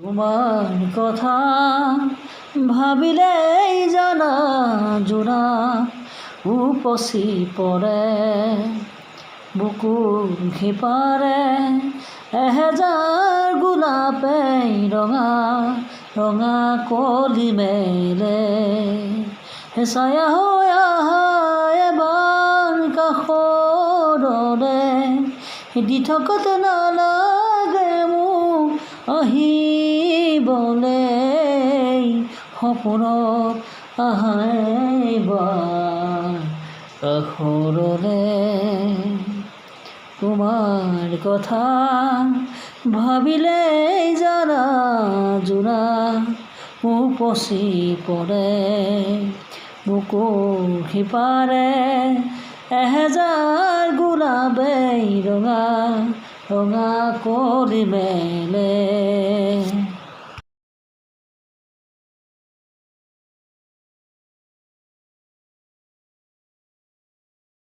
তোমাৰ কথা ভাবিলেই জানা জোনা উপচি পৰে বুকুৰ সিপাৰে এহেজাৰ গোলাপে ৰঙা ৰঙা কলি মেলে ছায়া হৈ আহা এবাৰ কাষৰলে দি থকতে নালাগে মোক আহিবলে সপোনত আহা এবাৰ কাষৰলে তোমাৰ কথা ভাবিলেই জানা জোনা উপচি পৰে বুকুৰ সিপাৰে এহেজাৰ গোলাপে ৰঙা ৰঙা কলি মেলে